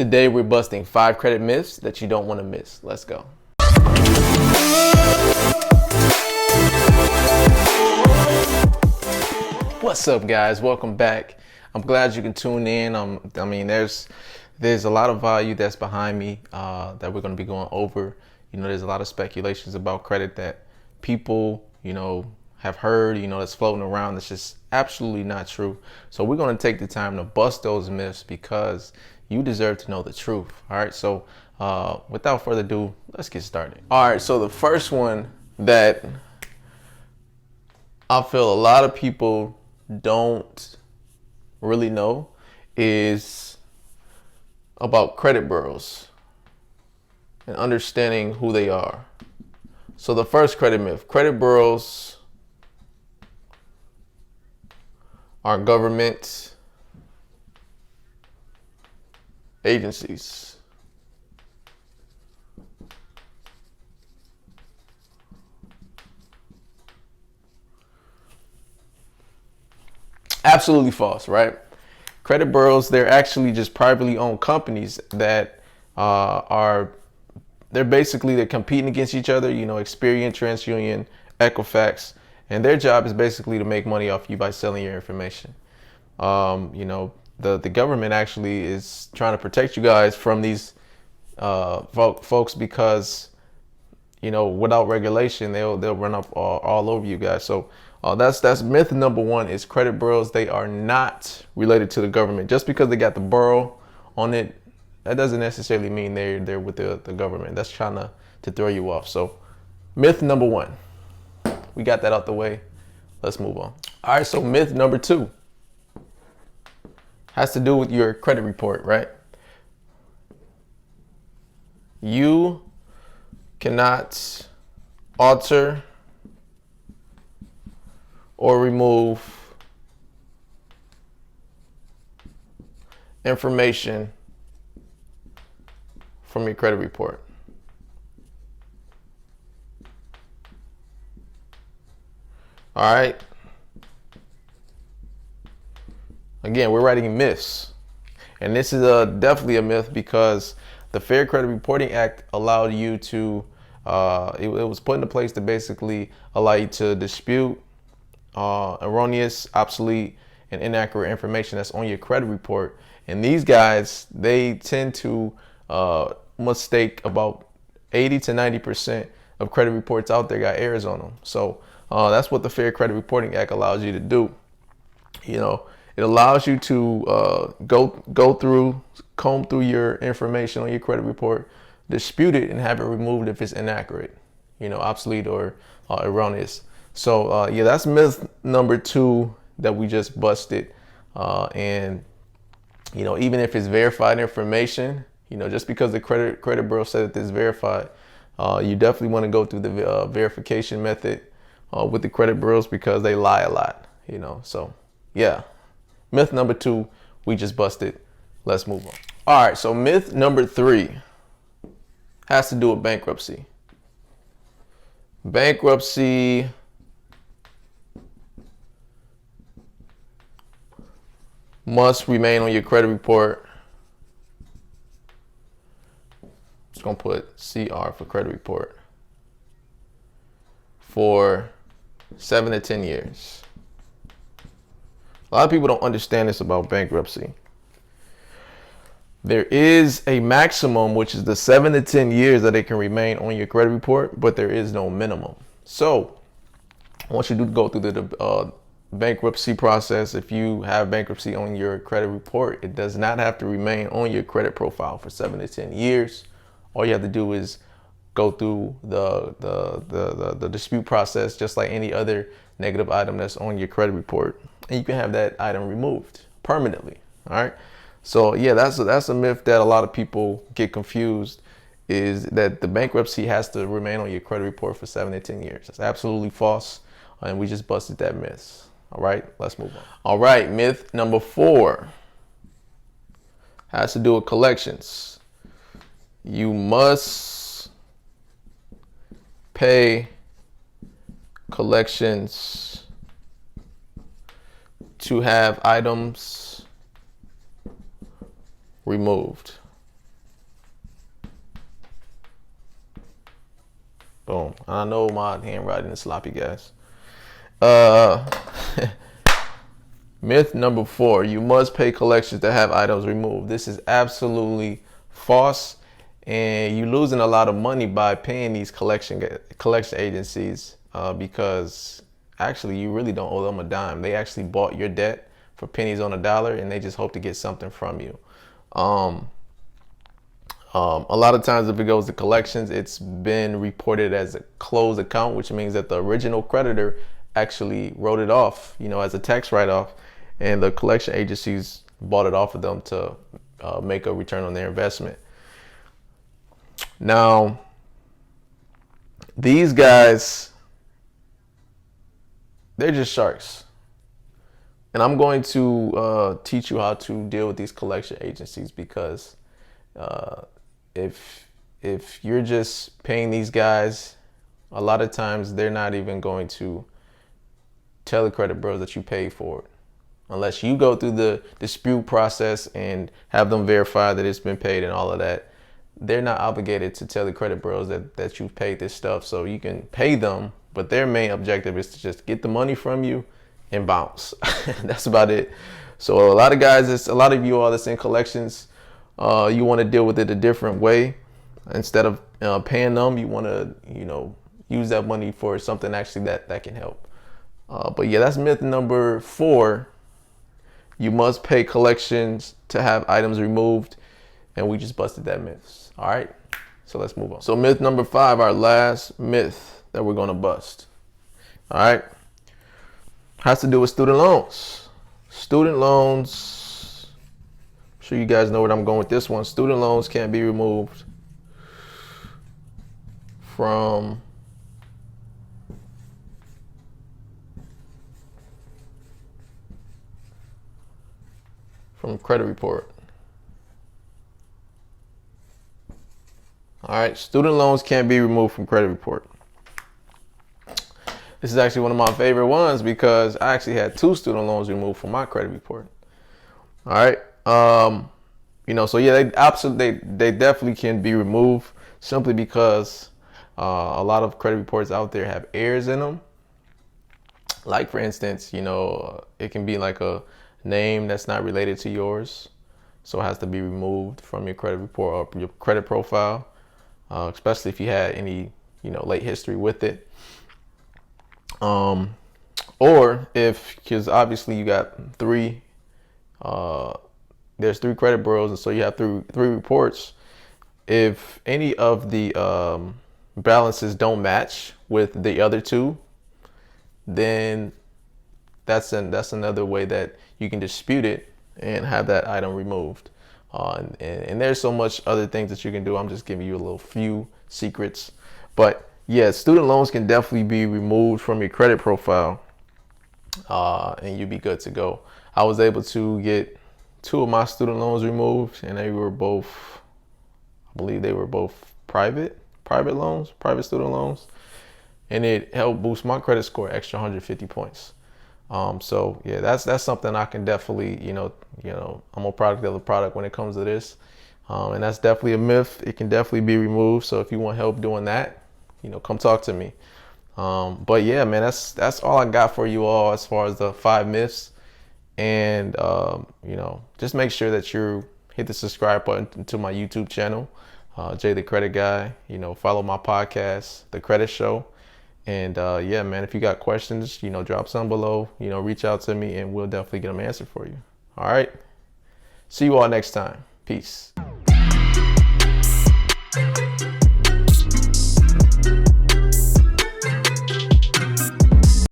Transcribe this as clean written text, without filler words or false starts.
Today we're busting 5 credit myths that you don't want to miss. Let's go. What's up, guys? Welcome back. I'm glad you can tune in. There's a lot of value that's behind me that we're going to be going over. There's a lot of speculations about credit that people, have heard, that's floating around. That's just absolutely not true. So we're going to take the time to bust those myths because you deserve to know the truth. All right. So without further ado, let's get started. All right. So the first one that I feel a lot of people don't really know is about credit bureaus and understanding who they are. So the first credit myth: credit bureaus are government agencies. Absolutely false, right? Credit bureaus, they're actually just privately owned companies that they're competing against each other. Experian, TransUnion, Equifax, and their job is basically to make money off you by selling your information. The government actually is trying to protect you guys from these folks because without regulation they'll run up all over you guys. So that's myth number one: is credit bureaus, they are not related to the government. Just because they got the borough on it, that doesn't necessarily mean they're with the government. That's trying to throw you off. So myth number one, we got that out the way. Let's move on. All right, so myth number two has to do with your credit report, right? You cannot alter or remove information from your credit report. All right. Again, we're writing myths. And this is definitely a myth because the Fair Credit Reporting Act allowed you to, it was put into place to basically allow you to dispute erroneous, obsolete, and inaccurate information that's on your credit report. And these guys, they tend to mistake about 80 to 90% of credit reports out there got errors on them. So that's what the Fair Credit Reporting Act allows you to do. It allows you to comb through your information on your credit report, dispute it, and have it removed if it's inaccurate, obsolete or erroneous. So that's myth number two that we just busted. And even if it's verified information, just because the credit bureau said that it's verified, you definitely want to go through the verification method with the credit bureaus because they lie a lot. So yeah. Myth number two, we just busted. Let's move on. All right, so myth number three has to do with bankruptcy. Bankruptcy must remain on your credit report. Just gonna put CR for credit report for 7 to 10 years. A lot of people don't understand this about bankruptcy. There is a maximum, which is the 7 to 10 years that it can remain on your credit report, but there is no minimum. So once you do go through the bankruptcy process, if you have bankruptcy on your credit report, it does not have to remain on your credit profile for 7 to 10 years. All you have to do is go through the dispute process just like any other negative item that's on your credit report, and you can have that item removed permanently. All right. So yeah, that's a myth that a lot of people get confused, is that the bankruptcy has to remain on your credit report for 7 to 10 years. That's absolutely false, and we just busted that myth. All right, let's move on. All right, myth number 4 has to do with collections. You must pay collections to have items removed. Boom. I know my handwriting is sloppy, guys. Uh, Myth number 4, you must pay collections to have items removed. This is absolutely false, and you're losing a lot of money by paying these collection agencies because actually you really don't owe them a dime. They actually bought your debt for pennies on a dollar, and they just hope to get something from you. A lot of times if it goes to collections, it's been reported as a closed account, which means that the original creditor actually wrote it off, as a tax write-off, and the collection agencies bought it off of them to make a return on their investment. Now, these guys, they're just sharks. And I'm going to teach you how to deal with these collection agencies, because if you're just paying these guys, a lot of times they're not even going to tell the credit bureaus that you paid for it, unless you go through the dispute process and have them verify that it's been paid and all of that. They're not obligated to tell the credit bureaus that you've paid this stuff. So you can pay them, but their main objective is to just get the money from you and bounce. That's about it. So a lot of you all that's in collections, you want to deal with it a different way. Instead of paying them, you want to use that money for something actually that can help. But yeah, that's myth number 4. You must pay collections to have items removed, and we just busted that myth. All right, so let's move on. So myth number 5, our last myth that we're gonna bust. All right, has to do with student loans. Student loans. I'm sure you guys know where I'm going with this one. Student loans can't be removed from credit report. All right, student loans can't be removed from credit report. This is actually one of my favorite ones because I actually had 2 student loans removed from my credit report. All right, so yeah, they definitely can be removed simply because a lot of credit reports out there have errors in them. Like for instance, it can be like a name that's not related to yours, so it has to be removed from your credit report or your credit profile, especially if you had any late history with it, or because obviously you got 3 there's 3 credit bureaus, and so you have 3 reports. If any of the balances don't match with the other 2, then that's another way that you can dispute it and have that item removed. And there's so much other things that you can do. I'm just giving you a little few secrets. But yeah, student loans can definitely be removed from your credit profile, and you'd be good to go. I was able to get 2 of my student loans removed, and I believe they were both private student loans, and it helped boost my credit score extra 150 points. So yeah, that's something I can definitely, I'm a product of the product when it comes to this. And that's definitely a myth. It can definitely be removed. So if you want help doing that, come talk to me. But yeah, man, that's all I got for you all as far as the 5 myths. And, just make sure that you hit the subscribe button to my YouTube channel, Jay the Credit Guy. Follow my podcast, The Credit Show. And yeah, man, if you got questions, drop some below, reach out to me and we'll definitely get them answered for you. All right. See you all next time. Peace.